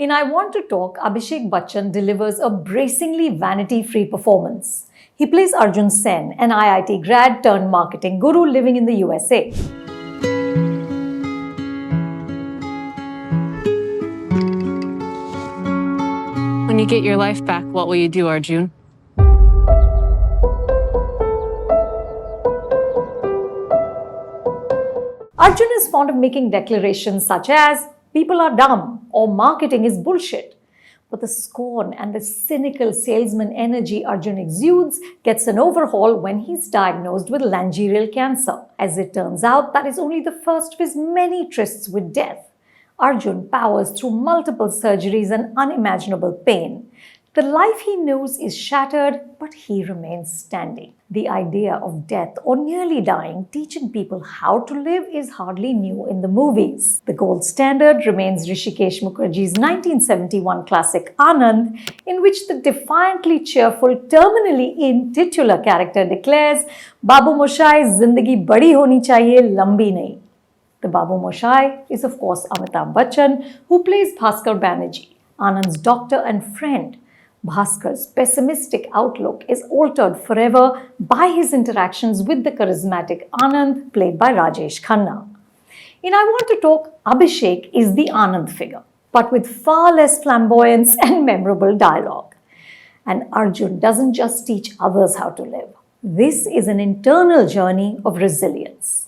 In I Want to Talk, Abhishek Bachchan delivers a bracingly vanity-free performance. He plays Arjun Sen, an IIT grad turned marketing guru living in the USA. When you get your life back, what will you do, Arjun? Arjun is fond of making declarations such as, "People are dumb" or "marketing is bullshit." But the scorn and the cynical salesman energy Arjun exudes gets an overhaul when he's diagnosed with laryngeal cancer. As it turns out, that is only the first of his many trysts with death. Arjun powers through multiple surgeries and unimaginable pain. The life he knows is shattered, but he remains standing. The idea of death or nearly dying, teaching people how to live, is hardly new in the movies. The gold standard remains Hrishikesh Mukherjee's 1971 classic Anand, in which the defiantly cheerful, terminally ill titular character declares, "Babu Moshai, zindagi badi honi chahiye, lambi nahi." The Babu Moshai is of course Amitabh Bachchan, who plays Bhaskar Banerjee, Anand's doctor and friend. Bhaskar's pessimistic outlook is altered forever by his interactions with the charismatic Anand, played by Rajesh Khanna. In I Want to Talk, Abhishek is the Anand figure, but with far less flamboyance and memorable dialogue. And Arjun doesn't just teach others how to live. This is an internal journey of resilience.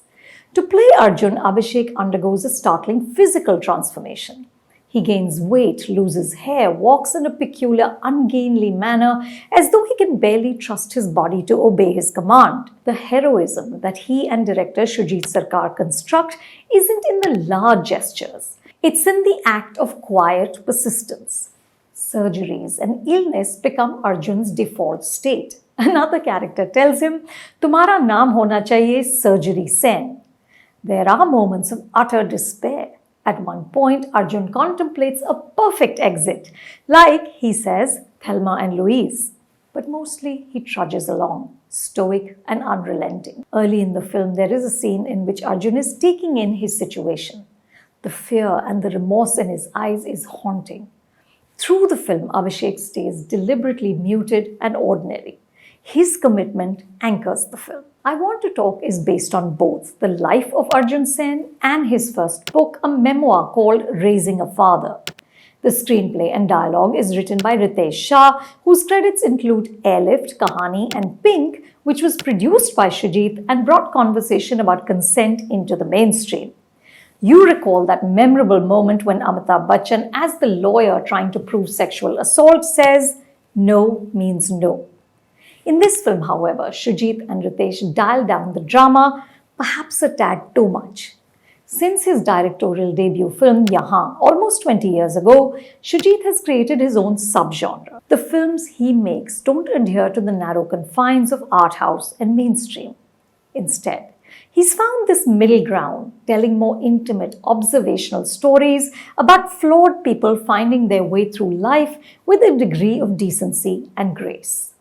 To play Arjun, Abhishek undergoes a startling physical transformation. He gains weight, loses hair, walks in a peculiar, ungainly manner as though he can barely trust his body to obey his command. The heroism that he and director Shoojit Sircar construct isn't in the large gestures. It's in the act of quiet persistence. Surgeries and illness become Arjun's default state. Another character tells him, "Tumhara naam hona chahiye Surgery Sen." There are moments of utter despair. At one point, Arjun contemplates a perfect exit, like, he says, Thelma and Louise. But mostly, he trudges along, stoic and unrelenting. Early in the film, there is a scene in which Arjun is taking in his situation. The fear and the remorse in his eyes is haunting. Through the film, Abhishek stays deliberately muted and ordinary. His commitment anchors the film. I Want to Talk is based on both the life of Arjun Sen and his first book, a memoir called Raising a Father. The screenplay and dialogue is written by Ritesh Shah, whose credits include Airlift, Kahani and Pink, which was produced by Shoojit and brought conversation about consent into the mainstream. You recall that memorable moment when Amitabh Bachchan, as the lawyer trying to prove sexual assault, says, "No means no." In this film, however, Shoojit and Ritesh dial down the drama, perhaps a tad too much. Since his directorial debut film, Yahan, almost 20 years ago, Shoojit has created his own subgenre. The films he makes don't adhere to the narrow confines of art house and mainstream. Instead, he's found this middle ground, telling more intimate, observational stories about flawed people finding their way through life with a degree of decency and grace.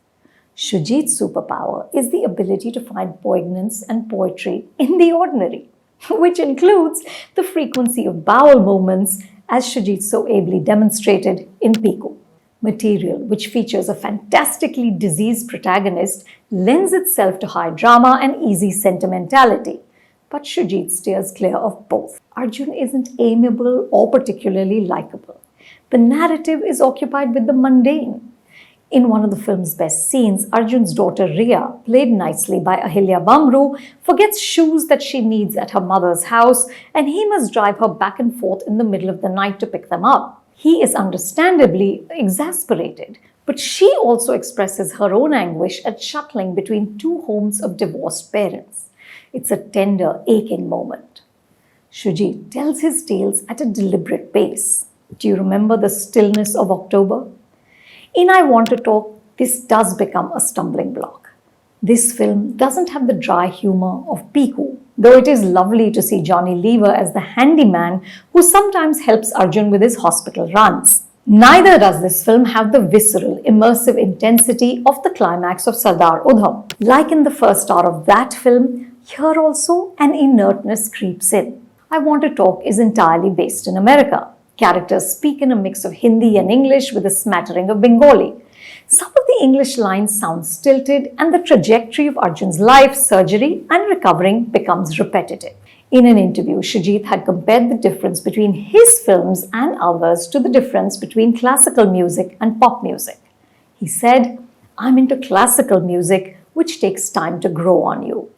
Shoojit's superpower is the ability to find poignance and poetry in the ordinary, which includes the frequency of bowel movements, as Shoojit so ably demonstrated in Piku. Material, which features a fantastically diseased protagonist, lends itself to high drama and easy sentimentality. But Shoojit steers clear of both. Arjun isn't amiable or particularly likable. The narrative is occupied with the mundane. In one of the film's best scenes, Arjun's daughter Riya, played nicely by Ahilya Bamroo, forgets shoes that she needs at her mother's house, and he must drive her back and forth in the middle of the night to pick them up. He is understandably exasperated, but she also expresses her own anguish at shuttling between two homes of divorced parents. It's a tender, aching moment. Shoojit tells his tales at a deliberate pace. Do you remember the stillness of October? In I Want to Talk, this does become a stumbling block. This film doesn't have the dry humor of Piku, though it is lovely to see Johnny Lever as the handyman who sometimes helps Arjun with his hospital runs. Neither does this film have the visceral, immersive intensity of the climax of Sardar Udham. Like in the first hour of that film, here also an inertness creeps in. I Want to Talk is entirely based in America. Characters speak in a mix of Hindi and English with a smattering of Bengali. Some of the English lines sound stilted, and the trajectory of Arjun's life, surgery, and recovering becomes repetitive. In an interview, Shoojit had compared the difference between his films and others to the difference between classical music and pop music. He said, "I'm into classical music, which takes time to grow on you."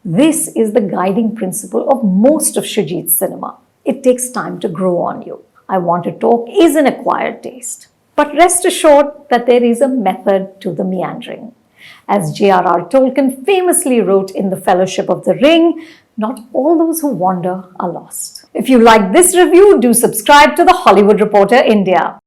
This is the guiding principle of most of Shoojit's cinema. It takes time to grow on you. I Want to Talk is an acquired taste. But rest assured that there is a method to the meandering. As J.R.R. Tolkien famously wrote in The Fellowship of the Ring, not all those who wander are lost. If you like this review, do subscribe to The Hollywood Reporter India.